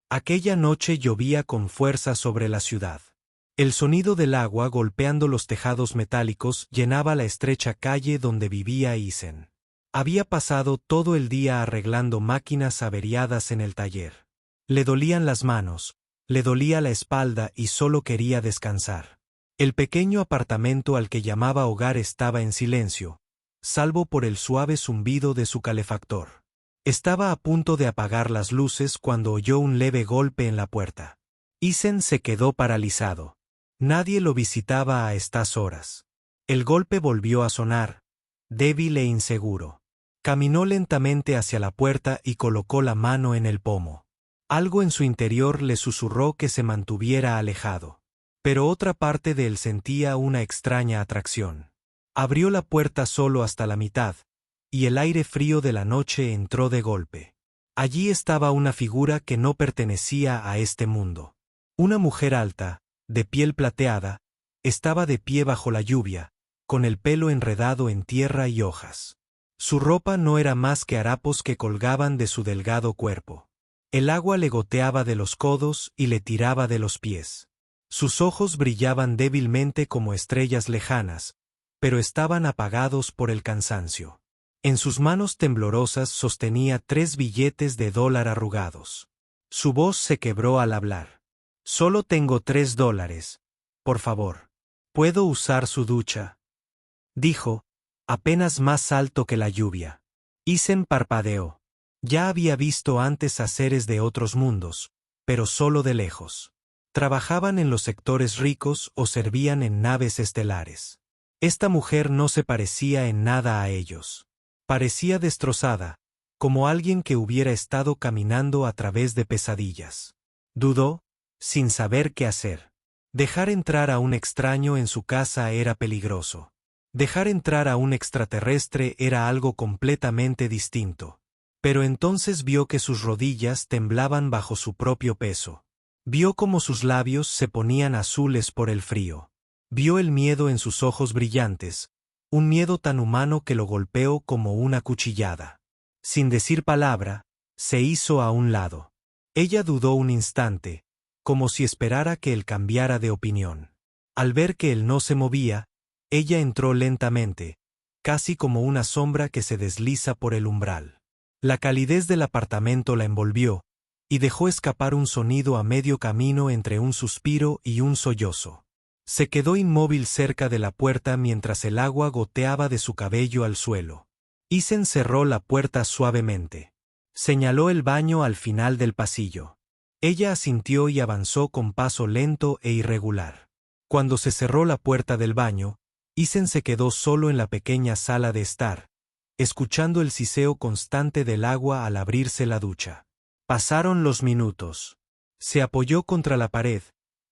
Aquella noche llovía con fuerza sobre la ciudad. El sonido del agua golpeando los tejados metálicos llenaba la estrecha calle donde vivía Isen. Había pasado todo el día arreglando máquinas averiadas en el taller. Le dolían las manos, le dolía la espalda y solo quería descansar. El pequeño apartamento al que llamaba hogar estaba en silencio, salvo por el suave zumbido de su calefactor. Estaba a punto de apagar las luces cuando oyó un leve golpe en la puerta. Isen se quedó paralizado. Nadie lo visitaba a estas horas. El golpe volvió a sonar, débil e inseguro. Caminó lentamente hacia la puerta y colocó la mano en el pomo. Algo en su interior le susurró que se mantuviera alejado. Pero otra parte de él sentía una extraña atracción. Abrió la puerta solo hasta la mitad, y el aire frío de la noche entró de golpe. Allí estaba una figura que no pertenecía a este mundo. Una mujer alta, de piel plateada, estaba de pie bajo la lluvia, con el pelo enredado en tierra y hojas. Su ropa no era más que harapos que colgaban de su delgado cuerpo. El agua le goteaba de los codos y le tiraba de los pies. Sus ojos brillaban débilmente como estrellas lejanas, pero estaban apagados por el cansancio. En sus manos temblorosas sostenía 3 billetes de $1 arrugados. Su voz se quebró al hablar. «Solo tengo $3. Por favor. ¿Puedo usar su ducha?», dijo, apenas más alto que la lluvia. Isen parpadeó. Ya había visto antes a seres de otros mundos, pero solo de lejos. Trabajaban en los sectores ricos o servían en naves estelares. Esta mujer no se parecía en nada a ellos. Parecía destrozada, como alguien que hubiera estado caminando a través de pesadillas. Dudó, sin saber qué hacer. Dejar entrar a un extraño en su casa era peligroso. Dejar entrar a un extraterrestre era algo completamente distinto. Pero entonces vio que sus rodillas temblaban bajo su propio peso. Vio cómo sus labios se ponían azules por el frío. Vio el miedo en sus ojos brillantes, un miedo tan humano que lo golpeó como una cuchillada. Sin decir palabra, se hizo a un lado. Ella dudó un instante, como si esperara que él cambiara de opinión. Al ver que él no se movía, ella entró lentamente, casi como una sombra que se desliza por el umbral. La calidez del apartamento la envolvió, y dejó escapar un sonido a medio camino entre un suspiro y un sollozo. Se quedó inmóvil cerca de la puerta mientras el agua goteaba de su cabello al suelo. Isen cerró la puerta suavemente. Señaló el baño al final del pasillo. Ella asintió y avanzó con paso lento e irregular. Cuando se cerró la puerta del baño, Isen se quedó solo en la pequeña sala de estar, escuchando el siseo constante del agua al abrirse la ducha. Pasaron los minutos. Se apoyó contra la pared,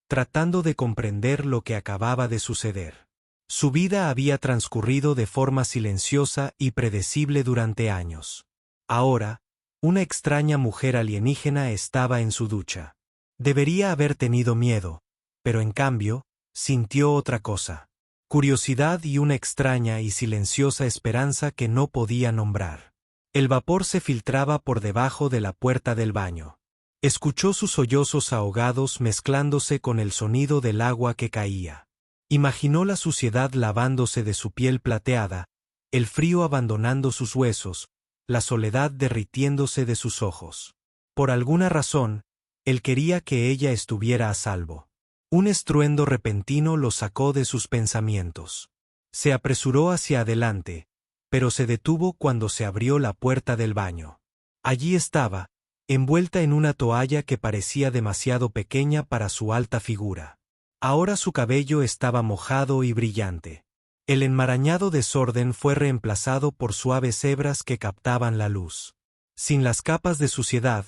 tratando de comprender lo que acababa de suceder. Su vida había transcurrido de forma silenciosa y predecible durante años. Ahora, una extraña mujer alienígena estaba en su ducha. Debería haber tenido miedo, pero en cambio, sintió otra cosa. Curiosidad y una extraña y silenciosa esperanza que no podía nombrar. El vapor se filtraba por debajo de la puerta del baño. Escuchó sus sollozos ahogados mezclándose con el sonido del agua que caía. Imaginó la suciedad lavándose de su piel plateada, el frío abandonando sus huesos, la soledad derritiéndose de sus ojos. Por alguna razón, él quería que ella estuviera a salvo. Un estruendo repentino lo sacó de sus pensamientos. Se apresuró hacia adelante, pero se detuvo cuando se abrió la puerta del baño. Allí estaba, envuelta en una toalla que parecía demasiado pequeña para su alta figura. Ahora su cabello estaba mojado y brillante. El enmarañado desorden fue reemplazado por suaves hebras que captaban la luz. Sin las capas de suciedad,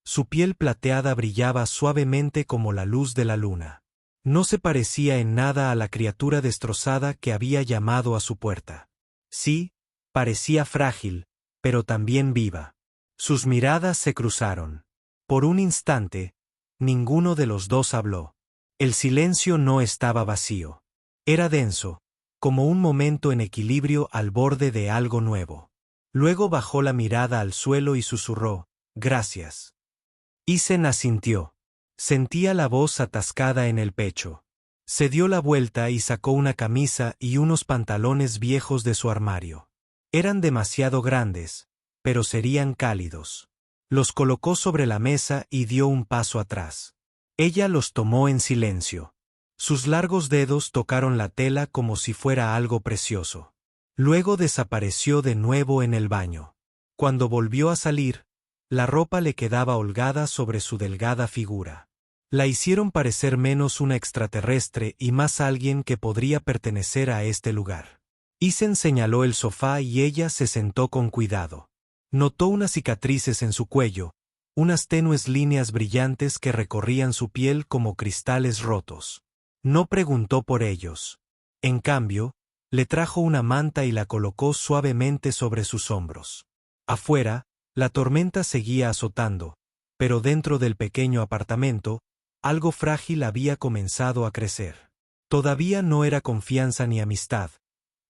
su piel plateada brillaba suavemente como la luz de la luna. No se parecía en nada a la criatura destrozada que había llamado a su puerta. Sí, parecía frágil, pero también viva. Sus miradas se cruzaron. Por un instante, ninguno de los dos habló. El silencio no estaba vacío. Era denso, como un momento en equilibrio al borde de algo nuevo. Luego bajó la mirada al suelo y susurró, «Gracias». Isen asintió. Sentía la voz atascada en el pecho. Se dio la vuelta y sacó una camisa y unos pantalones viejos de su armario. Eran demasiado grandes, pero serían cálidos. Los colocó sobre la mesa y dio un paso atrás. Ella los tomó en silencio. Sus largos dedos tocaron la tela como si fuera algo precioso. Luego desapareció de nuevo en el baño. Cuando volvió a salir, la ropa le quedaba holgada sobre su delgada figura. La hicieron parecer menos una extraterrestre y más alguien que podría pertenecer a este lugar. Isen señaló el sofá y ella se sentó con cuidado. Notó unas cicatrices en su cuello, unas tenues líneas brillantes que recorrían su piel como cristales rotos. No preguntó por ellos. En cambio, le trajo una manta y la colocó suavemente sobre sus hombros. Afuera, la tormenta seguía azotando, pero dentro del pequeño apartamento, algo frágil había comenzado a crecer. Todavía no era confianza ni amistad,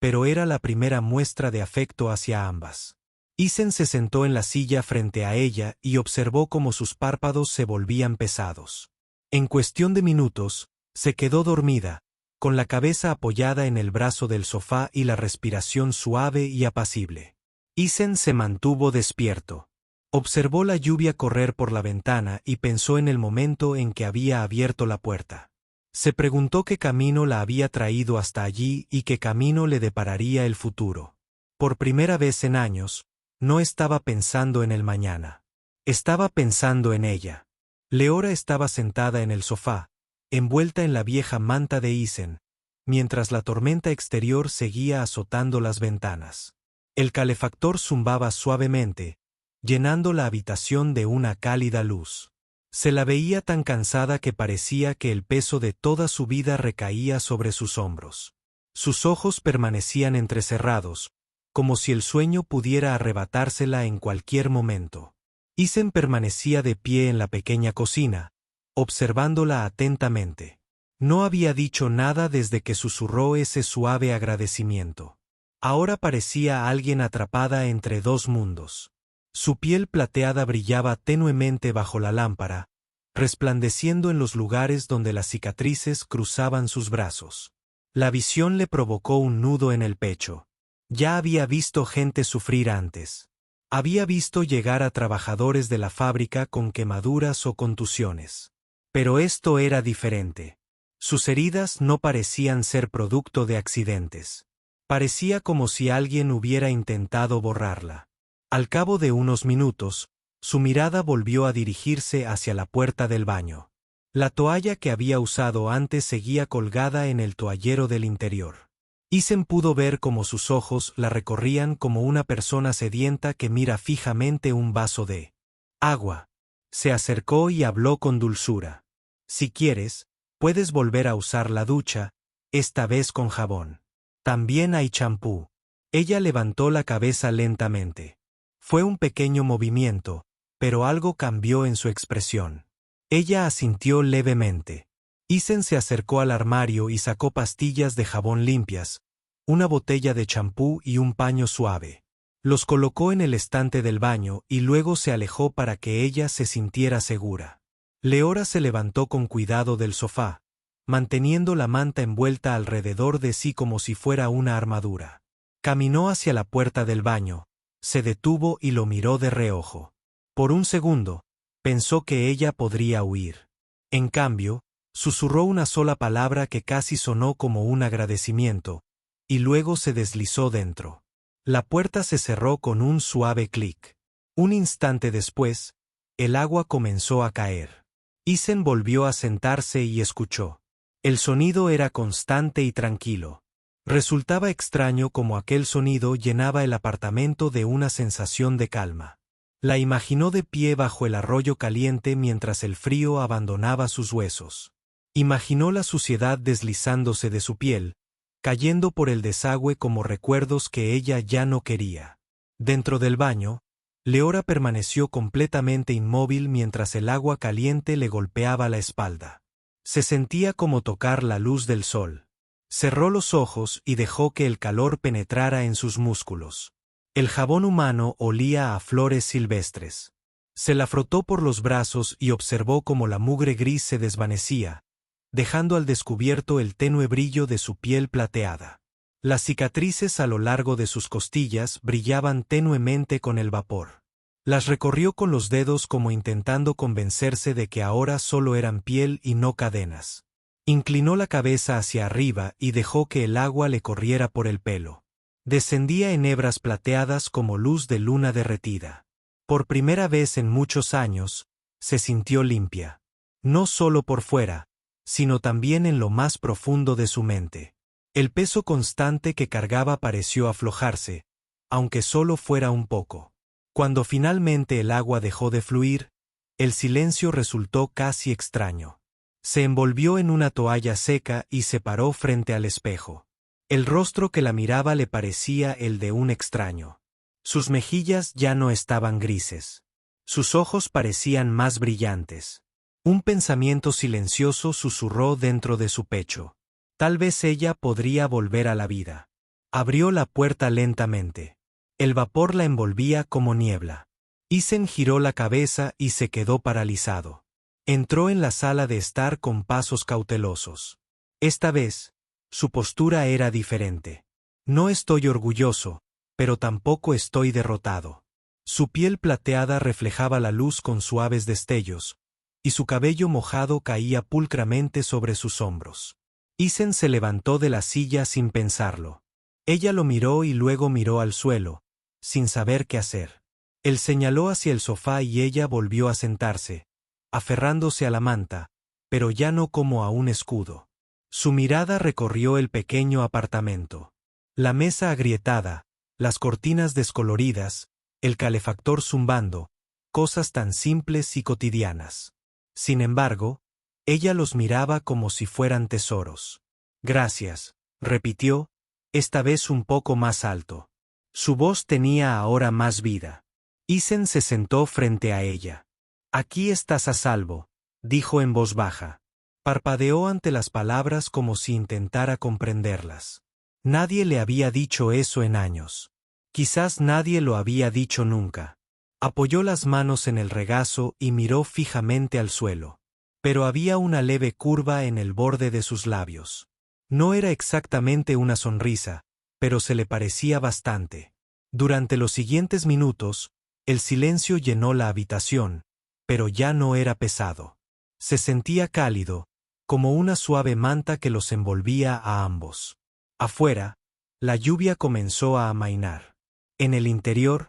pero era la primera muestra de afecto hacia ambas. Isen se sentó en la silla frente a ella y observó cómo sus párpados se volvían pesados. En cuestión de minutos, se quedó dormida, con la cabeza apoyada en el brazo del sofá y la respiración suave y apacible. Isen se mantuvo despierto. Observó la lluvia correr por la ventana y pensó en el momento en que había abierto la puerta. Se preguntó qué camino la había traído hasta allí y qué camino le depararía el futuro. Por primera vez en años, no estaba pensando en el mañana. Estaba pensando en ella. Leora estaba sentada en el sofá, envuelta en la vieja manta de Isen, mientras la tormenta exterior seguía azotando las ventanas. El calefactor zumbaba suavemente, llenando la habitación de una cálida luz. Se la veía tan cansada que parecía que el peso de toda su vida recaía sobre sus hombros. Sus ojos permanecían entrecerrados, como si el sueño pudiera arrebatársela en cualquier momento. Isen permanecía de pie en la pequeña cocina, observándola atentamente. No había dicho nada desde que susurró ese suave agradecimiento. Ahora parecía alguien atrapada entre dos mundos. Su piel plateada brillaba tenuemente bajo la lámpara, resplandeciendo en los lugares donde las cicatrices cruzaban sus brazos. La visión le provocó un nudo en el pecho. Ya había visto gente sufrir antes. Había visto llegar a trabajadores de la fábrica con quemaduras o contusiones. Pero esto era diferente. Sus heridas no parecían ser producto de accidentes. Parecía como si alguien hubiera intentado borrarla. Al cabo de unos minutos, su mirada volvió a dirigirse hacia la puerta del baño. La toalla que había usado antes seguía colgada en el toallero del interior. Isen pudo ver cómo sus ojos la recorrían como una persona sedienta que mira fijamente un vaso de agua. Se acercó y habló con dulzura. Si quieres, puedes volver a usar la ducha, esta vez con jabón. También hay champú. Ella levantó la cabeza lentamente. Fue un pequeño movimiento, pero algo cambió en su expresión. Ella asintió levemente. Isen se acercó al armario y sacó pastillas de jabón limpias, una botella de champú y un paño suave. Los colocó en el estante del baño y luego se alejó para que ella se sintiera segura. Leora se levantó con cuidado del sofá, manteniendo la manta envuelta alrededor de sí como si fuera una armadura. Caminó hacia la puerta del baño, se detuvo y lo miró de reojo. Por un segundo, pensó que ella podría huir. En cambio, susurró una sola palabra que casi sonó como un agradecimiento, y luego se deslizó dentro. La puerta se cerró con un suave clic. Un instante después, el agua comenzó a caer. Isen volvió a sentarse y escuchó. El sonido era constante y tranquilo. Resultaba extraño cómo aquel sonido llenaba el apartamento de una sensación de calma. La imaginó de pie bajo el arroyo caliente mientras el frío abandonaba sus huesos. Imaginó la suciedad deslizándose de su piel, cayendo por el desagüe como recuerdos que ella ya no quería. Dentro del baño, Leora permaneció completamente inmóvil mientras el agua caliente le golpeaba la espalda. Se sentía como tocar la luz del sol. Cerró los ojos y dejó que el calor penetrara en sus músculos. El jabón humano olía a flores silvestres. Se la frotó por los brazos y observó cómo la mugre gris se desvanecía, dejando al descubierto el tenue brillo de su piel plateada. Las cicatrices a lo largo de sus costillas brillaban tenuemente con el vapor. Las recorrió con los dedos como intentando convencerse de que ahora solo eran piel y no cadenas. Inclinó la cabeza hacia arriba y dejó que el agua le corriera por el pelo. Descendía en hebras plateadas como luz de luna derretida. Por primera vez en muchos años, se sintió limpia. No solo por fuera, sino también en lo más profundo de su mente. El peso constante que cargaba pareció aflojarse, aunque solo fuera un poco. Cuando finalmente el agua dejó de fluir, el silencio resultó casi extraño. Se envolvió en una toalla seca y se paró frente al espejo. El rostro que la miraba le parecía el de un extraño. Sus mejillas ya no estaban grises. Sus ojos parecían más brillantes. Un pensamiento silencioso susurró dentro de su pecho. Tal vez ella podría volver a la vida. Abrió la puerta lentamente. El vapor la envolvía como niebla. Isen giró la cabeza y se quedó paralizado. Entró en la sala de estar con pasos cautelosos. Esta vez, su postura era diferente. No estoy orgulloso, pero tampoco estoy derrotado. Su piel plateada reflejaba la luz con suaves destellos, y su cabello mojado caía pulcramente sobre sus hombros. Isen se levantó de la silla sin pensarlo. Ella lo miró y luego miró al suelo, sin saber qué hacer. Él señaló hacia el sofá y ella volvió a sentarse, aferrándose a la manta, pero ya no como a un escudo. Su mirada recorrió el pequeño apartamento. La mesa agrietada, las cortinas descoloridas, el calefactor zumbando, cosas tan simples y cotidianas. Sin embargo, ella los miraba como si fueran tesoros. Gracias, repitió, esta vez un poco más alto. Su voz tenía ahora más vida. Isen se sentó frente a ella. Aquí estás a salvo, dijo en voz baja. Parpadeó ante las palabras como si intentara comprenderlas. Nadie le había dicho eso en años. Quizás nadie lo había dicho nunca. Apoyó las manos en el regazo y miró fijamente al suelo. Pero había una leve curva en el borde de sus labios. No era exactamente una sonrisa, pero se le parecía bastante. Durante los siguientes minutos, el silencio llenó la habitación, pero ya no era pesado. Se sentía cálido, como una suave manta que los envolvía a ambos. Afuera, la lluvia comenzó a amainar. En el interior,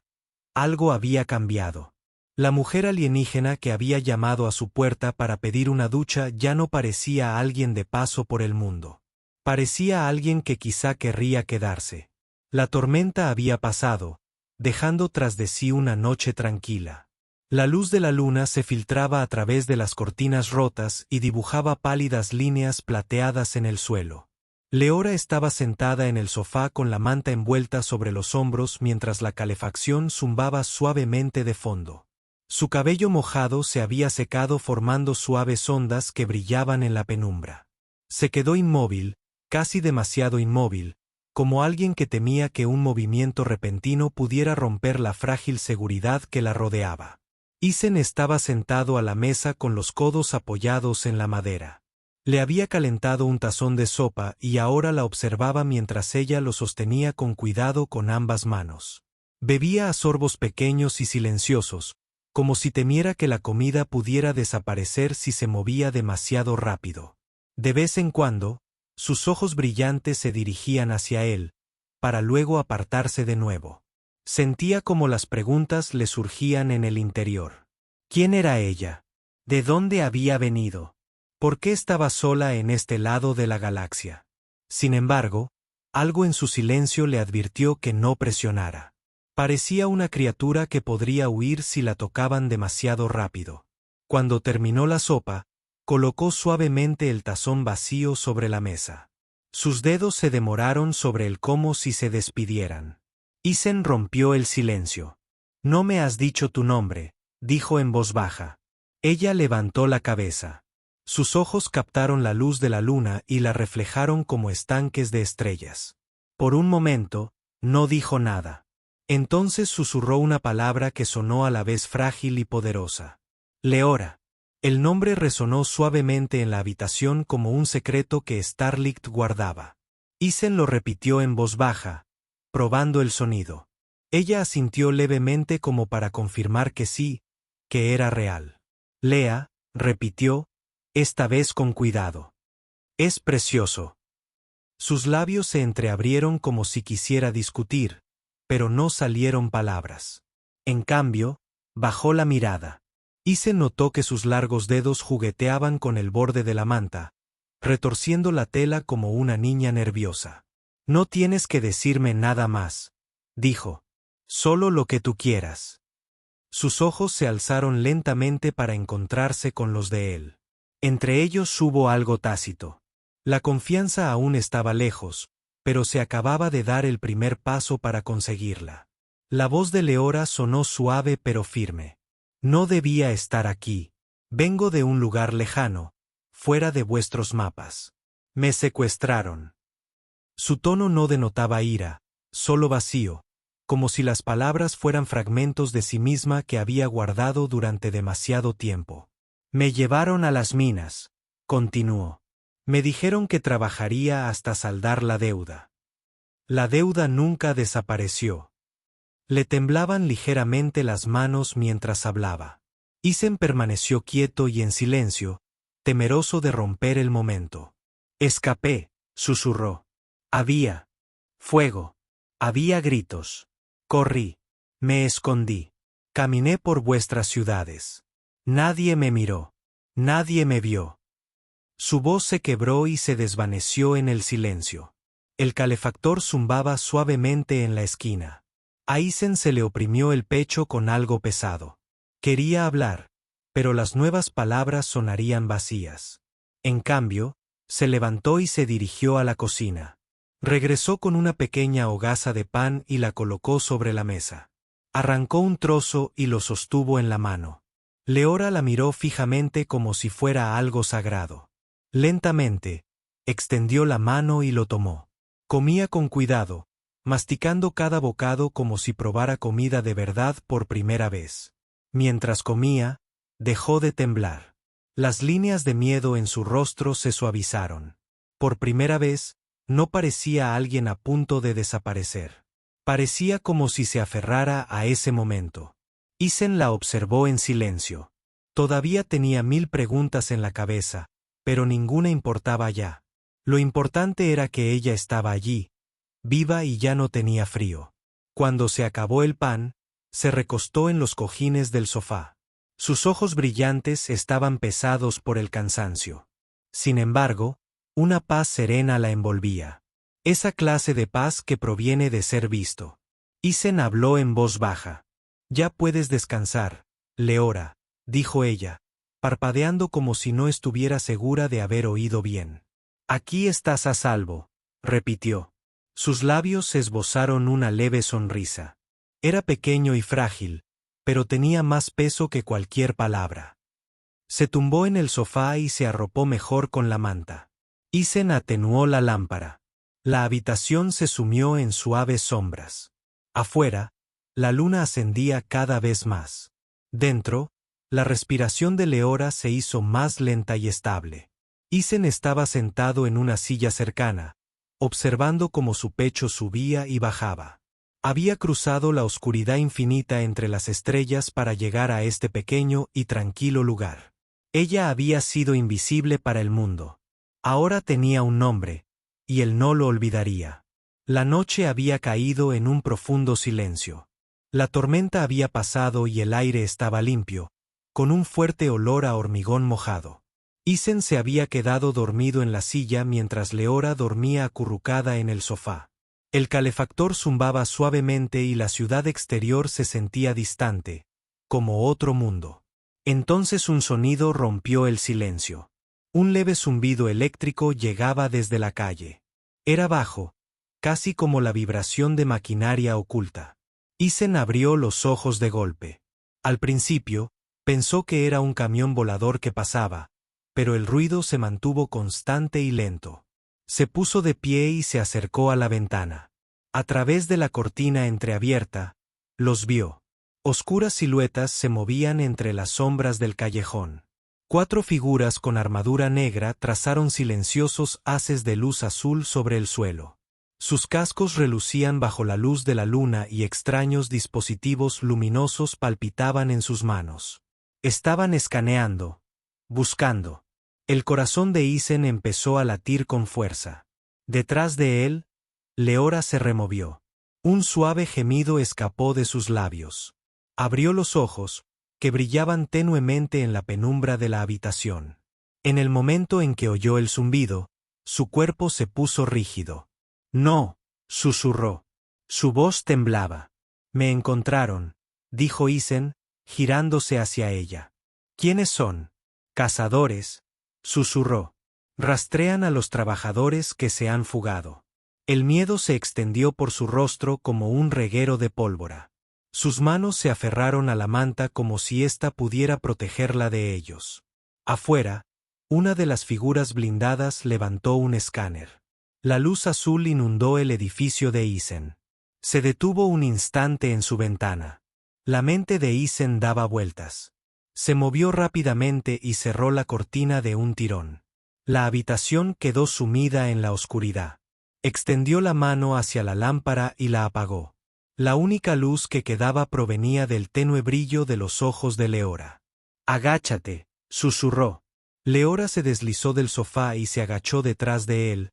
algo había cambiado. La mujer alienígena que había llamado a su puerta para pedir una ducha ya no parecía alguien de paso por el mundo. Parecía alguien que quizá querría quedarse. La tormenta había pasado, dejando tras de sí una noche tranquila. La luz de la luna se filtraba a través de las cortinas rotas y dibujaba pálidas líneas plateadas en el suelo. Leora estaba sentada en el sofá con la manta envuelta sobre los hombros mientras la calefacción zumbaba suavemente de fondo. Su cabello mojado se había secado formando suaves ondas que brillaban en la penumbra. Se quedó inmóvil, casi demasiado inmóvil, como alguien que temía que un movimiento repentino pudiera romper la frágil seguridad que la rodeaba. Isen estaba sentado a la mesa con los codos apoyados en la madera. Le había calentado un tazón de sopa y ahora la observaba mientras ella lo sostenía con cuidado con ambas manos. Bebía a sorbos pequeños y silenciosos, como si temiera que la comida pudiera desaparecer si se movía demasiado rápido. De vez en cuando, sus ojos brillantes se dirigían hacia él, para luego apartarse de nuevo. Sentía como las preguntas le surgían en el interior. ¿Quién era ella? ¿De dónde había venido? ¿Por qué estaba sola en este lado de la galaxia? Sin embargo, algo en su silencio le advirtió que no presionara. Parecía una criatura que podría huir si la tocaban demasiado rápido. Cuando terminó la sopa, colocó suavemente el tazón vacío sobre la mesa. Sus dedos se demoraron sobre él como si se despidieran. Isen rompió el silencio. «No me has dicho tu nombre», dijo en voz baja. Ella levantó la cabeza. Sus ojos captaron la luz de la luna y la reflejaron como estanques de estrellas. Por un momento, no dijo nada. Entonces susurró una palabra que sonó a la vez frágil y poderosa. Leora. El nombre resonó suavemente en la habitación como un secreto que Starlight guardaba. Isen lo repitió en voz baja, probando el sonido. Ella asintió levemente como para confirmar que sí, que era real. Lea, repitió, esta vez con cuidado. Es precioso. Sus labios se entreabrieron como si quisiera discutir, pero no salieron palabras. En cambio, bajó la mirada. Isen notó que sus largos dedos jugueteaban con el borde de la manta, retorciendo la tela como una niña nerviosa. No tienes que decirme nada más, dijo. Solo lo que tú quieras. Sus ojos se alzaron lentamente para encontrarse con los de él. Entre ellos hubo algo tácito. La confianza aún estaba lejos, pero se acababa de dar el primer paso para conseguirla. La voz de Leora sonó suave pero firme. No debía estar aquí. Vengo de un lugar lejano, fuera de vuestros mapas. Me secuestraron. Su tono no denotaba ira, solo vacío, como si las palabras fueran fragmentos de sí misma que había guardado durante demasiado tiempo. Me llevaron a las minas, continuó. Me dijeron que trabajaría hasta saldar la deuda. La deuda nunca desapareció. Le temblaban ligeramente las manos mientras hablaba. Isen permaneció quieto y en silencio, temeroso de romper el momento. Escapé, susurró. Había fuego. Había gritos. Corrí. Me escondí. Caminé por vuestras ciudades. Nadie me miró. Nadie me vio. Su voz se quebró y se desvaneció en el silencio. El calefactor zumbaba suavemente en la esquina. A Isen se le oprimió el pecho con algo pesado. Quería hablar, pero las nuevas palabras sonarían vacías. En cambio, se levantó y se dirigió a la cocina. Regresó con una pequeña hogaza de pan y la colocó sobre la mesa. Arrancó un trozo y lo sostuvo en la mano. Leora la miró fijamente como si fuera algo sagrado. Lentamente, extendió la mano y lo tomó. Comía con cuidado, masticando cada bocado como si probara comida de verdad por primera vez. Mientras comía, dejó de temblar. Las líneas de miedo en su rostro se suavizaron. Por primera vez, no parecía alguien a punto de desaparecer. Parecía como si se aferrara a ese momento. Isen la observó en silencio. Todavía tenía 1000 preguntas en la cabeza, pero ninguna importaba ya. Lo importante era que ella estaba allí, viva y ya no tenía frío. Cuando se acabó el pan, se recostó en los cojines del sofá. Sus ojos brillantes estaban pesados por el cansancio. Sin embargo, una paz serena la envolvía. Esa clase de paz que proviene de ser visto. Isen habló en voz baja. Ya puedes descansar, Leora, dijo ella, parpadeando como si no estuviera segura de haber oído bien. Aquí estás a salvo, repitió. Sus labios esbozaron una leve sonrisa. Era pequeño y frágil, pero tenía más peso que cualquier palabra. Se tumbó en el sofá y se arropó mejor con la manta. Isen atenuó la lámpara. La habitación se sumió en suaves sombras. Afuera, la luna ascendía cada vez más. Dentro, la respiración de Leora se hizo más lenta y estable. Isen estaba sentado en una silla cercana, observando cómo su pecho subía y bajaba. Había cruzado la oscuridad infinita entre las estrellas para llegar a este pequeño y tranquilo lugar. Ella había sido invisible para el mundo. Ahora tenía un nombre, y él no lo olvidaría. La noche había caído en un profundo silencio. La tormenta había pasado y el aire estaba limpio, con un fuerte olor a hormigón mojado. Isen se había quedado dormido en la silla mientras Leora dormía acurrucada en el sofá. El calefactor zumbaba suavemente y la ciudad exterior se sentía distante, como otro mundo. Entonces un sonido rompió el silencio. Un leve zumbido eléctrico llegaba desde la calle. Era bajo, casi como la vibración de maquinaria oculta. Isen abrió los ojos de golpe. Al principio, pensó que era un camión volador que pasaba, pero el ruido se mantuvo constante y lento. Se puso de pie y se acercó a la ventana. A través de la cortina entreabierta, Los vio. Oscuras siluetas se movían entre las sombras del callejón. 4 figuras con armadura negra trazaron silenciosos haces de luz azul sobre el suelo. Sus cascos relucían bajo la luz de la luna y extraños dispositivos luminosos palpitaban en sus manos. Estaban escaneando, buscando. El corazón de Isen empezó a latir con fuerza. Detrás de él, Leora se removió. Un suave gemido escapó de sus labios. Abrió los ojos, que brillaban tenuemente en la penumbra de la habitación. En el momento en que oyó el zumbido, su cuerpo se puso rígido. «No», susurró. Su voz temblaba. «Me encontraron», dijo Isen, girándose hacia ella. «¿Quiénes son?» «Cazadores», susurró. «Rastrean a los trabajadores que se han fugado». El miedo se extendió por su rostro como un reguero de pólvora. Sus manos se aferraron a la manta como si ésta pudiera protegerla de ellos. Afuera, una de las figuras blindadas levantó un escáner. La luz azul inundó el edificio de Isen. Se detuvo un instante en su ventana. La mente de Isen daba vueltas. Se movió rápidamente y cerró la cortina de un tirón. La habitación quedó sumida en la oscuridad. Extendió la mano hacia la lámpara y la apagó. La única luz que quedaba provenía del tenue brillo de los ojos de Leora. «Agáchate», susurró. Leora se deslizó del sofá y se agachó detrás de él,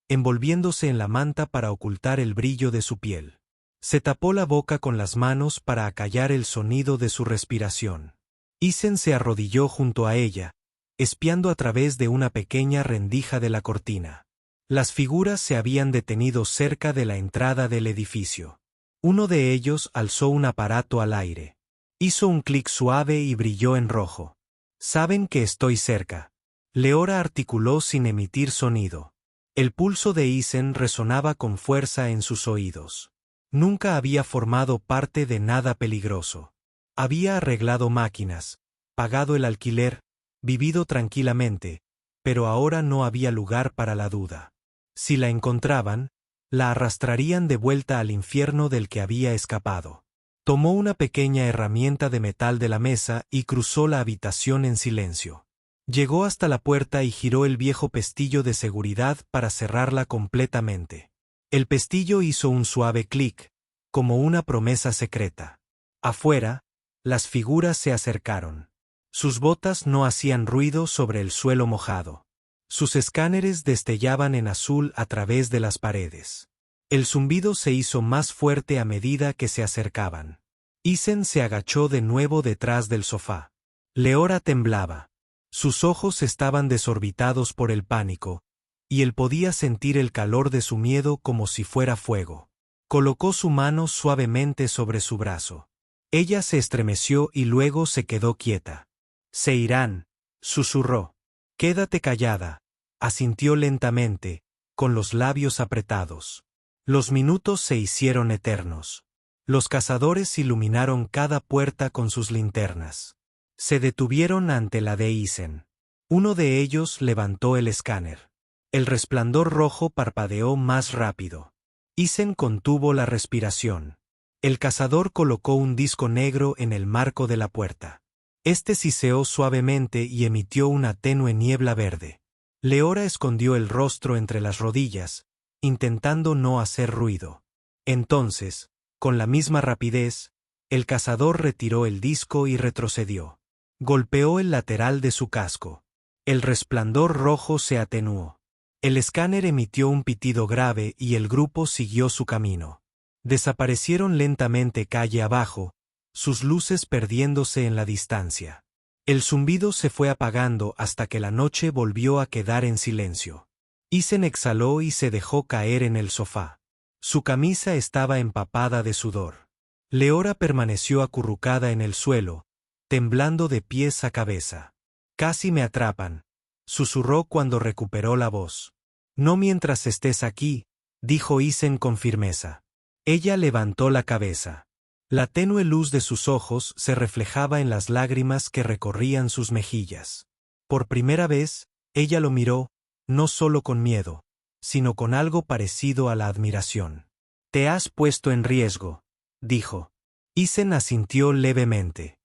envolviéndose en la manta para ocultar el brillo de su piel. Se tapó la boca con las manos para acallar el sonido de su respiración. Isen se arrodilló junto a ella, espiando a través de una pequeña rendija de la cortina. Las figuras se habían detenido cerca de la entrada del edificio. Uno de ellos alzó un aparato al aire. Hizo un clic suave y brilló en rojo. «Saben que estoy cerca». Leora articuló sin emitir sonido. El pulso de Isen resonaba con fuerza en sus oídos. Nunca había formado parte de nada peligroso. Había arreglado máquinas, pagado el alquiler, vivido tranquilamente, pero ahora no había lugar para la duda. Si la encontraban, la arrastrarían de vuelta al infierno del que había escapado. Tomó una pequeña herramienta de metal de la mesa y cruzó la habitación en silencio. Llegó hasta la puerta y giró el viejo pestillo de seguridad para cerrarla completamente. El pestillo hizo un suave clic, como una promesa secreta. Afuera, las figuras se acercaron. Sus botas no hacían ruido sobre el suelo mojado. Sus escáneres destellaban en azul a través de las paredes. El zumbido se hizo más fuerte a medida que se acercaban. Isen se agachó de nuevo detrás del sofá. Leora temblaba. Sus ojos estaban desorbitados por el pánico, y él podía sentir el calor de su miedo como si fuera fuego. Colocó su mano suavemente sobre su brazo. Ella se estremeció y luego se quedó quieta. «Se irán», susurró. «Quédate callada», asintió lentamente, con los labios apretados. Los minutos se hicieron eternos. Los cazadores iluminaron cada puerta con sus linternas. Se detuvieron ante la de Isen. Uno de ellos levantó el escáner. El resplandor rojo parpadeó más rápido. Isen contuvo la respiración. El cazador colocó un disco negro en el marco de la puerta. Este siseó suavemente y emitió una tenue niebla verde. Leora escondió el rostro entre las rodillas, intentando no hacer ruido. Entonces, con la misma rapidez, el cazador retiró el disco y retrocedió. Golpeó el lateral de su casco. El resplandor rojo se atenuó. El escáner emitió un pitido grave y el grupo siguió su camino. Desaparecieron lentamente calle abajo, sus luces perdiéndose en la distancia. El zumbido se fue apagando hasta que la noche volvió a quedar en silencio. Isen exhaló y se dejó caer en el sofá. Su camisa estaba empapada de sudor. Leora permaneció acurrucada en el suelo, temblando de pies a cabeza. «Casi me atrapan», susurró cuando recuperó la voz. «No mientras estés aquí», dijo Isen con firmeza. Ella levantó la cabeza. La tenue luz de sus ojos se reflejaba en las lágrimas que recorrían sus mejillas. Por primera vez, ella lo miró, no solo con miedo, sino con algo parecido a la admiración. «Te has puesto en riesgo», dijo. Isen asintió levemente.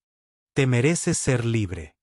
Te mereces ser libre.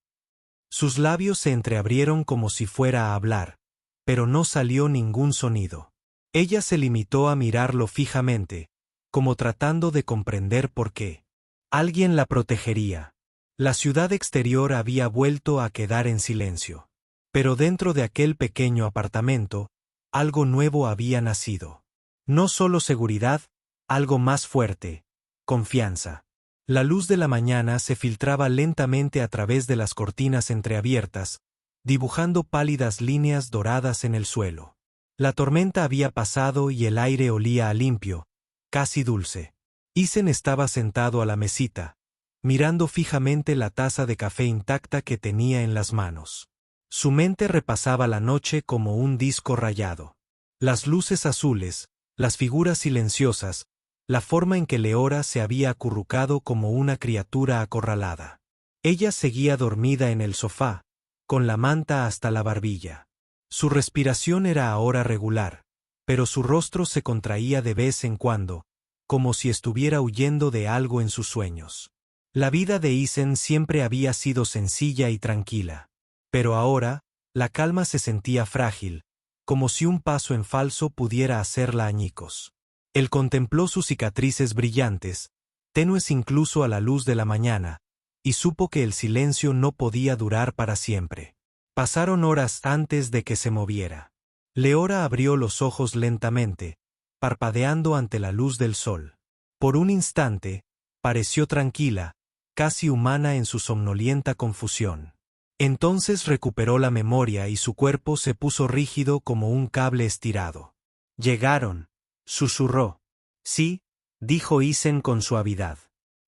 Sus labios se entreabrieron como si fuera a hablar, pero no salió ningún sonido. Ella se limitó a mirarlo fijamente, como tratando de comprender por qué. Alguien la protegería. La ciudad exterior había vuelto a quedar en silencio. Pero dentro de aquel pequeño apartamento, algo nuevo había nacido. No solo seguridad, algo más fuerte, confianza. La luz de la mañana se filtraba lentamente a través de las cortinas entreabiertas, dibujando pálidas líneas doradas en el suelo. La tormenta había pasado y el aire olía a limpio, casi dulce. Isen estaba sentado a la mesita, mirando fijamente la taza de café intacta que tenía en las manos. Su mente repasaba la noche como un disco rayado. Las luces azules, las figuras silenciosas, la forma en que Leora se había acurrucado como una criatura acorralada. Ella seguía dormida en el sofá, con la manta hasta la barbilla. Su respiración era ahora regular, pero su rostro se contraía de vez en cuando, como si estuviera huyendo de algo en sus sueños. La vida de Isen siempre había sido sencilla y tranquila. Pero ahora, la calma se sentía frágil, como si un paso en falso pudiera hacerla añicos. Él contempló sus cicatrices brillantes, tenues incluso a la luz de la mañana, y supo que el silencio no podía durar para siempre. Pasaron horas antes de que se moviera. Leora abrió los ojos lentamente, parpadeando ante la luz del sol. Por un instante, pareció tranquila, casi humana en su somnolienta confusión. Entonces recuperó la memoria y su cuerpo se puso rígido como un cable estirado. Llegaron, susurró. Sí, dijo Isen con suavidad.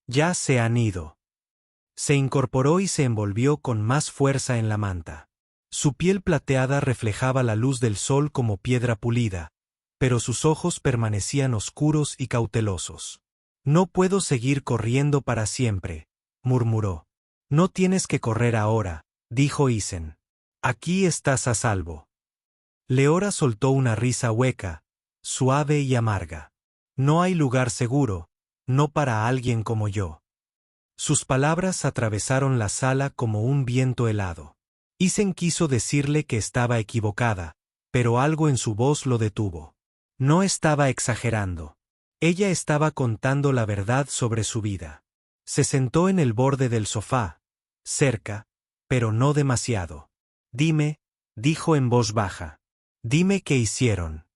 Ya se han ido. Se incorporó y se envolvió con más fuerza en la manta. Su piel plateada reflejaba la luz del sol como piedra pulida, pero sus ojos permanecían oscuros y cautelosos. No puedo seguir corriendo para siempre, murmuró. No tienes que correr ahora, dijo Isen. Aquí estás a salvo. Leora soltó una risa hueca, suave y amarga. No hay lugar seguro, no para alguien como yo. Sus palabras atravesaron la sala como un viento helado. Isen quiso decirle que estaba equivocada, pero algo en su voz lo detuvo. No estaba exagerando. Ella estaba contando la verdad sobre su vida. Se sentó en el borde del sofá, cerca, pero no demasiado. Dime, dijo en voz baja. Dime qué hicieron.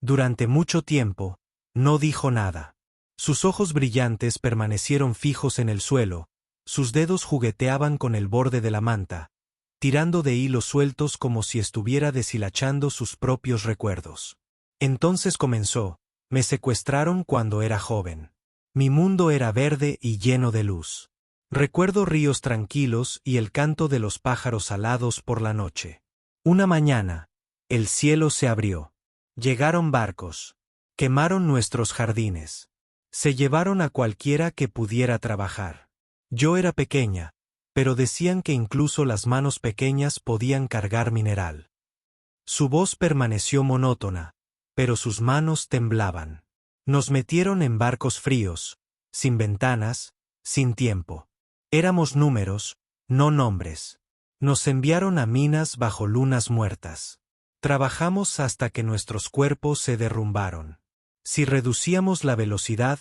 Durante mucho tiempo, no dijo nada. Sus ojos brillantes permanecieron fijos en el suelo, sus dedos jugueteaban con el borde de la manta, tirando de hilos sueltos como si estuviera deshilachando sus propios recuerdos. Entonces comenzó: me secuestraron cuando era joven. Mi mundo era verde y lleno de luz. Recuerdo ríos tranquilos y el canto de los pájaros alados por la noche. Una mañana, el cielo se abrió. Llegaron barcos. Quemaron nuestros jardines. Se llevaron a cualquiera que pudiera trabajar. Yo era pequeña, pero decían que incluso las manos pequeñas podían cargar mineral. Su voz permaneció monótona, pero sus manos temblaban. Nos metieron en barcos fríos, sin ventanas, sin tiempo. Éramos números, no nombres. Nos enviaron a minas bajo lunas muertas. Trabajamos hasta que nuestros cuerpos se derrumbaron. Si reducíamos la velocidad,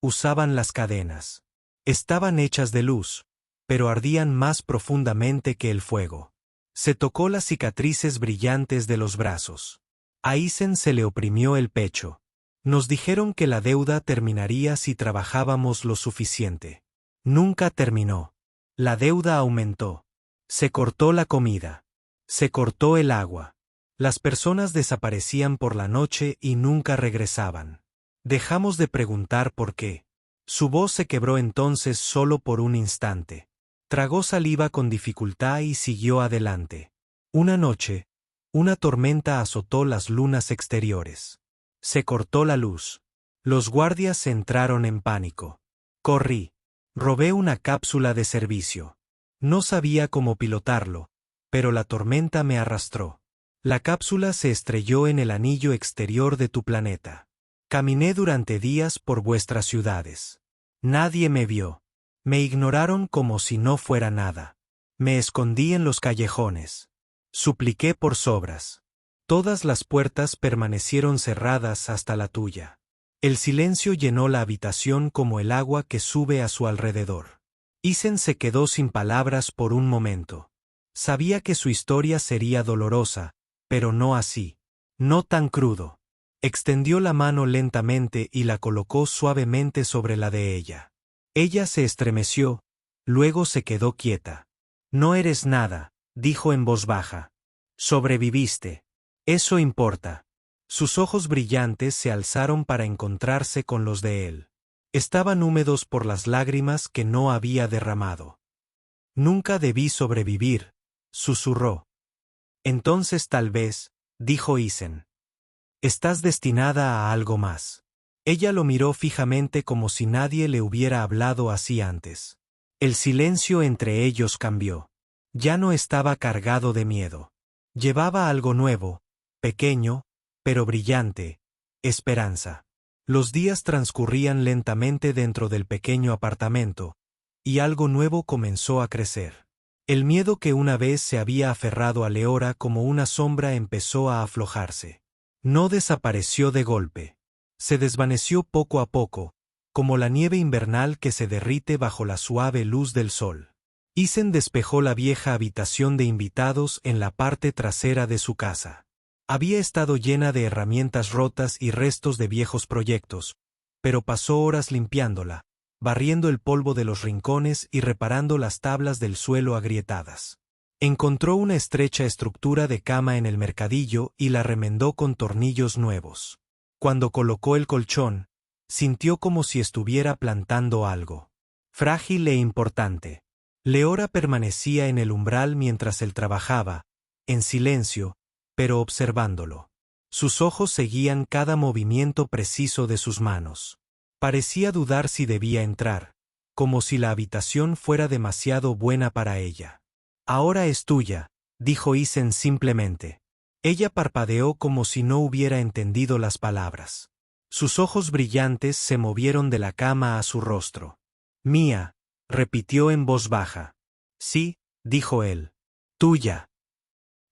usaban las cadenas. Estaban hechas de luz, pero ardían más profundamente que el fuego. Se tocó las cicatrices brillantes de los brazos. A Isen se le oprimió el pecho. Nos dijeron que la deuda terminaría si trabajábamos lo suficiente. Nunca terminó. La deuda aumentó. Se cortó la comida. Se cortó el agua. Las personas desaparecían por la noche y nunca regresaban. Dejamos de preguntar por qué. Su voz se quebró entonces solo por un instante. Tragó saliva con dificultad y siguió adelante. Una noche, una tormenta azotó las lunas exteriores. Se cortó la luz. Los guardias entraron en pánico. Corrí. Robé una cápsula de servicio. No sabía cómo pilotarlo, pero la tormenta me arrastró. La cápsula se estrelló en el anillo exterior de tu planeta. Caminé durante días por vuestras ciudades. Nadie me vio. Me ignoraron como si no fuera nada. Me escondí en los callejones. Supliqué por sobras. Todas las puertas permanecieron cerradas hasta la tuya. El silencio llenó la habitación como el agua que sube a su alrededor. Isen se quedó sin palabras por un momento. Sabía que su historia sería dolorosa, pero no así. No tan crudo. Extendió la mano lentamente y la colocó suavemente sobre la de ella. Ella se estremeció, luego se quedó quieta. No eres nada, dijo en voz baja. Sobreviviste. Eso importa. Sus ojos brillantes se alzaron para encontrarse con los de él. Estaban húmedos por las lágrimas que no había derramado. Nunca debí sobrevivir, susurró. Entonces tal vez, dijo Isen. Estás destinada a algo más. Ella lo miró fijamente como si nadie le hubiera hablado así antes. El silencio entre ellos cambió. Ya no estaba cargado de miedo. Llevaba algo nuevo, pequeño, pero brillante, esperanza. Los días transcurrían lentamente dentro del pequeño apartamento, y algo nuevo comenzó a crecer. El miedo que una vez se había aferrado a Leora como una sombra empezó a aflojarse. No desapareció de golpe. Se desvaneció poco a poco, como la nieve invernal que se derrite bajo la suave luz del sol. Isen despejó la vieja habitación de invitados en la parte trasera de su casa. Había estado llena de herramientas rotas y restos de viejos proyectos, pero pasó horas limpiándola, barriendo el polvo de los rincones y reparando las tablas del suelo agrietadas. Encontró una estrecha estructura de cama en el mercadillo y la remendó con tornillos nuevos. Cuando colocó el colchón, sintió como si estuviera plantando algo. Frágil e importante. Leora permanecía en el umbral mientras él trabajaba, en silencio, pero observándolo. Sus ojos seguían cada movimiento preciso de sus manos. Parecía dudar si debía entrar, como si la habitación fuera demasiado buena para ella. Ahora es tuya, dijo Isen simplemente. Ella parpadeó como si no hubiera entendido las palabras. Sus ojos brillantes se movieron de la cama a su rostro. Mía, repitió en voz baja. Sí, dijo él. Tuya.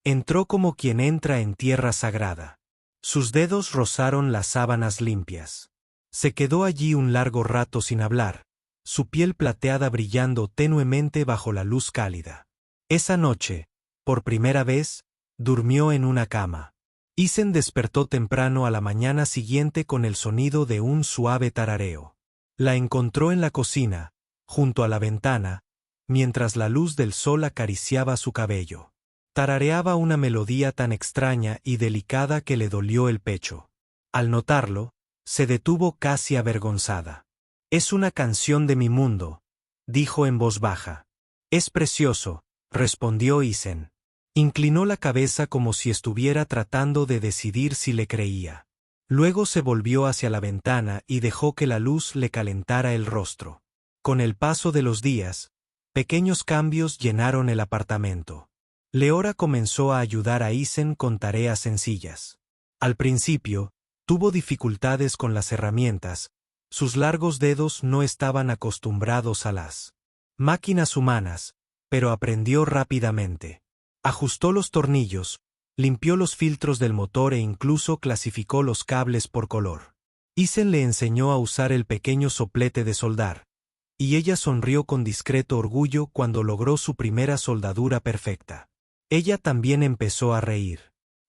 Entró como quien entra en tierra sagrada. Sus dedos rozaron las sábanas limpias. Se quedó allí un largo rato sin hablar, su piel plateada brillando tenuemente bajo la luz cálida. Esa noche, por primera vez, durmió en una cama. Isen despertó temprano a la mañana siguiente con el sonido de un suave tarareo. La encontró en la cocina, junto a la ventana, mientras la luz del sol acariciaba su cabello. Tarareaba una melodía tan extraña y delicada que le dolió el pecho. Al notarlo, se detuvo casi avergonzada. Es una canción de mi mundo, dijo en voz baja. Es precioso, respondió Isen. Inclinó la cabeza como si estuviera tratando de decidir si le creía. Luego se volvió hacia la ventana y dejó que la luz le calentara el rostro. Con el paso de los días, pequeños cambios llenaron el apartamento. Leora comenzó a ayudar a Isen con tareas sencillas. Al principio, tuvo dificultades con las herramientas, sus largos dedos no estaban acostumbrados a las máquinas humanas, pero aprendió rápidamente. Ajustó los tornillos, limpió los filtros del motor e incluso clasificó los cables por color. Isen le enseñó a usar el pequeño soplete de soldar, y ella sonrió con discreto orgullo cuando logró su primera soldadura perfecta. Ella también empezó a reír.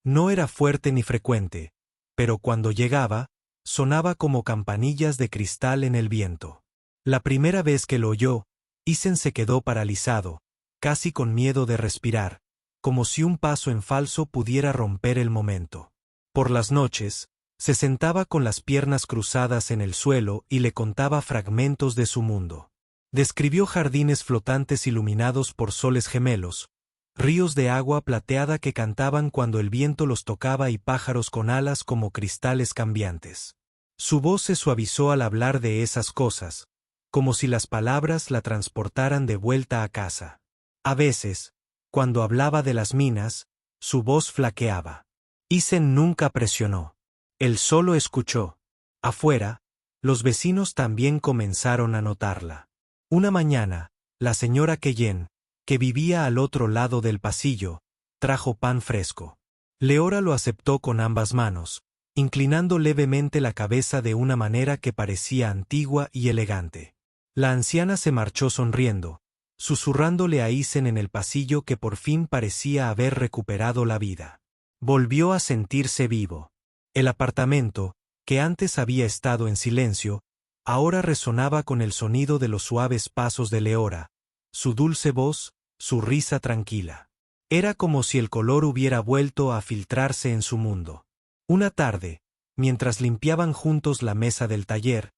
No era fuerte ni frecuente, pero cuando llegaba, sonaba como campanillas de cristal en el viento. La primera vez que lo oyó, Isen se quedó paralizado, casi con miedo de respirar, como si un paso en falso pudiera romper el momento. Por las noches, se sentaba con las piernas cruzadas en el suelo y le contaba fragmentos de su mundo. Describió jardines flotantes iluminados por soles gemelos, ríos de agua plateada que cantaban cuando el viento los tocaba y pájaros con alas como cristales cambiantes. Su voz se suavizó al hablar de esas cosas, como si las palabras la transportaran de vuelta a casa. A veces, cuando hablaba de las minas, su voz flaqueaba. Isen nunca presionó. Él solo escuchó. Afuera, Los vecinos también comenzaron a notarla. Una mañana, la señora Keyen, que vivía al otro lado del pasillo, trajo pan fresco. Leora lo aceptó con ambas manos, inclinando levemente la cabeza de una manera que parecía antigua y elegante. La anciana se marchó sonriendo, susurrándole a Isen en el pasillo que por fin parecía haber recuperado la vida. Volvió a sentirse vivo. El apartamento, que antes había estado en silencio, ahora resonaba con el sonido de los suaves pasos de Leora, su dulce voz, su risa tranquila. Era como si el color hubiera vuelto a filtrarse en su mundo. Una tarde, mientras limpiaban juntos la mesa del taller,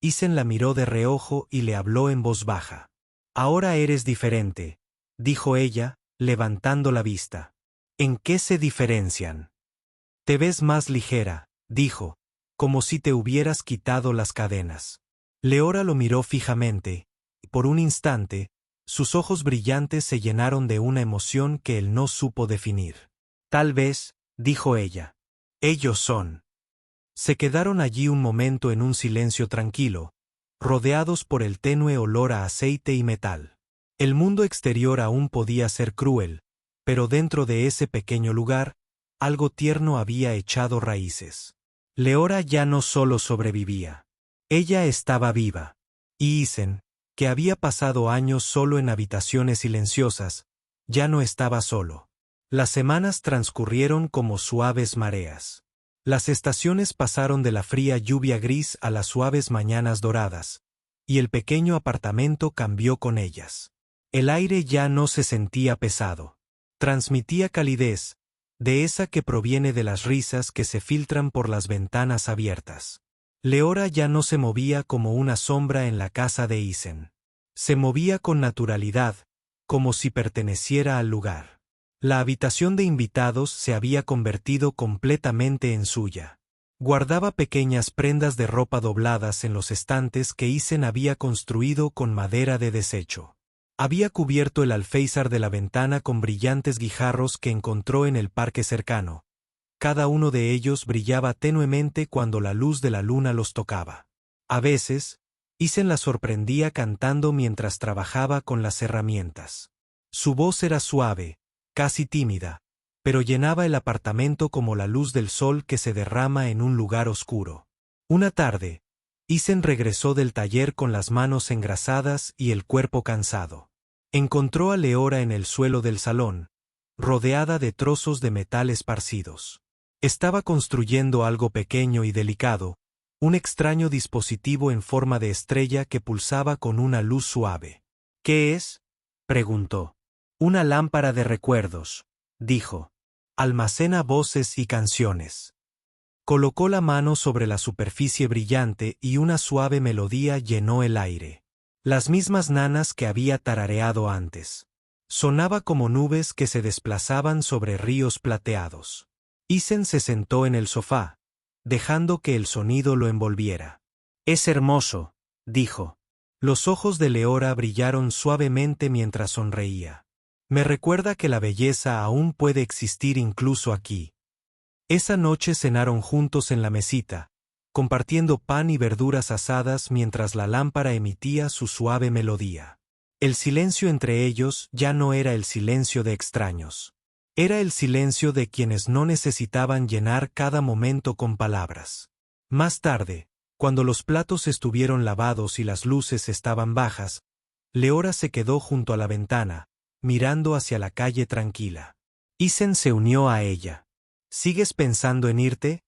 Isen la miró de reojo y le habló en voz baja. «Ahora eres diferente», dijo ella, levantando la vista. «¿En qué se diferencian?» «Te ves más ligera», dijo, como si te hubieras quitado las cadenas. Leora lo miró fijamente, y por un instante, sus ojos brillantes se llenaron de una emoción que él no supo definir. «Tal vez», dijo ella. «Ellos son». Se quedaron allí un momento en un silencio tranquilo, rodeados por el tenue olor a aceite y metal. El mundo exterior aún podía ser cruel, pero dentro de ese pequeño lugar, algo tierno había echado raíces. Leora ya no solo sobrevivía. Ella estaba viva. Y Isen, que había pasado años solo en habitaciones silenciosas, ya no estaba solo. Las semanas transcurrieron como suaves mareas. Las estaciones pasaron de la fría lluvia gris a las suaves mañanas doradas, y el pequeño apartamento cambió con ellas. El aire ya no se sentía pesado. Transmitía calidez, de esa que proviene de las risas que se filtran por las ventanas abiertas. Leora ya no se movía como una sombra en la casa de Isen. Se movía con naturalidad, como si perteneciera al lugar. La habitación de invitados se había convertido completamente en suya. Guardaba pequeñas prendas de ropa dobladas en los estantes que Isen había construido con madera de desecho. Había cubierto el alféizar de la ventana con brillantes guijarros que encontró en el parque cercano. Cada uno de ellos brillaba tenuemente cuando la luz de la luna los tocaba. A veces, Isen la sorprendía cantando mientras trabajaba con las herramientas. Su voz era suave, casi tímida, pero llenaba el apartamento como la luz del sol que se derrama en un lugar oscuro. Una tarde, Isen regresó del taller con las manos engrasadas y el cuerpo cansado. Encontró a Leora en el suelo del salón, rodeada de trozos de metal esparcidos. Estaba construyendo algo pequeño y delicado, un extraño dispositivo en forma de estrella que pulsaba con una luz suave. «¿Qué es?», preguntó. «Una lámpara de recuerdos», dijo. «Almacena voces y canciones». Colocó la mano sobre la superficie brillante y una suave melodía llenó el aire. Las mismas nanas que había tarareado antes. Sonaba como nubes que se desplazaban sobre ríos plateados. Isen se sentó en el sofá, dejando que el sonido lo envolviera. «Es hermoso», dijo. Los ojos de Leora brillaron suavemente mientras sonreía. «Me recuerda que la belleza aún puede existir incluso aquí». Esa noche cenaron juntos en la mesita, compartiendo pan y verduras asadas mientras la lámpara emitía su suave melodía. El silencio entre ellos ya no era el silencio de extraños. Era el silencio de quienes no necesitaban llenar cada momento con palabras. Más tarde, cuando los platos estuvieron lavados y las luces estaban bajas, Leora se quedó junto a la ventana, mirando hacia la calle tranquila. Isen se unió a ella. «¿Sigues pensando en irte?»,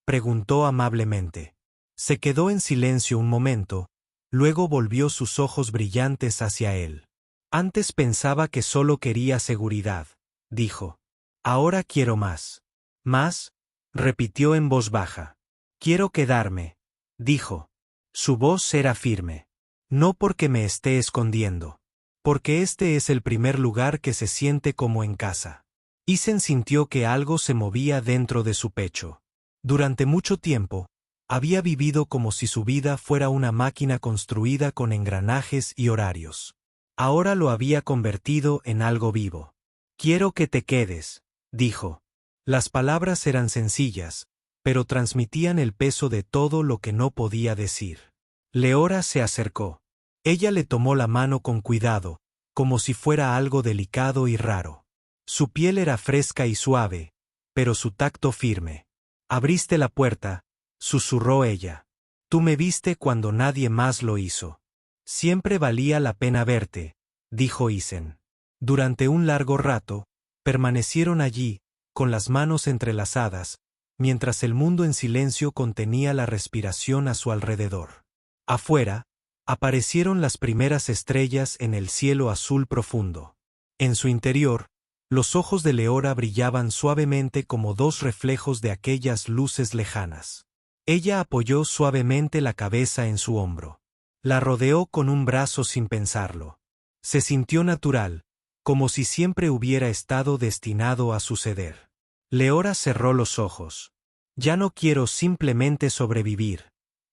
preguntó amablemente. Se quedó en silencio un momento, luego volvió sus ojos brillantes hacia él. «Antes pensaba que solo quería seguridad», dijo. «Ahora quiero más». «¿Más?», repitió en voz baja. «Quiero quedarme», dijo. Su voz era firme. «No porque me esté escondiendo. Porque este es el primer lugar que se siente como en casa». Isen sintió que algo se movía dentro de su pecho. Durante mucho tiempo, había vivido como si su vida fuera una máquina construida con engranajes y horarios. Ahora lo había convertido en algo vivo. «Quiero que te quedes», dijo. Las palabras eran sencillas, pero transmitían el peso de todo lo que no podía decir. Leora se acercó. Ella le tomó la mano con cuidado, como si fuera algo delicado y raro. Su piel era fresca y suave, pero su tacto firme. «Abriste la puerta», susurró ella. «Tú me viste cuando nadie más lo hizo. Siempre valía la pena verte», dijo Isen. Durante un largo rato, permanecieron allí, con las manos entrelazadas, mientras el mundo en silencio contenía la respiración a su alrededor. Afuera, aparecieron las primeras estrellas en el cielo azul profundo. En su interior, los ojos de Leora brillaban suavemente como dos reflejos de aquellas luces lejanas. Ella apoyó suavemente la cabeza en su hombro. La rodeó con un brazo sin pensarlo. Se sintió natural, como si siempre hubiera estado destinado a suceder. Leora cerró los ojos. «Ya no quiero simplemente sobrevivir»,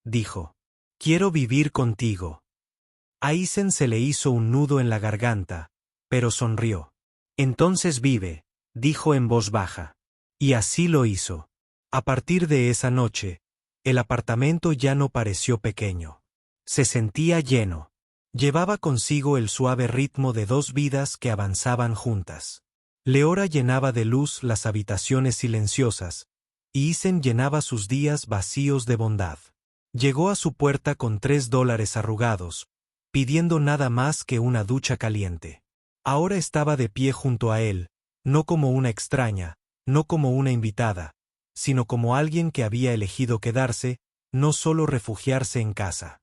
dijo. «Quiero vivir contigo». A Isen se le hizo un nudo en la garganta, pero sonrió. «Entonces vive», dijo en voz baja. Y así lo hizo. A partir de esa noche, el apartamento ya no pareció pequeño. Se sentía lleno. Llevaba consigo el suave ritmo de dos vidas que avanzaban juntas. Leora llenaba de luz las habitaciones silenciosas, y Isen llenaba sus días vacíos de bondad. Llegó a su puerta con $3 arrugados, pidiendo nada más que una ducha caliente. Ahora estaba de pie junto a él, no como una extraña, no como una invitada, sino como alguien que había elegido quedarse, no solo refugiarse en casa.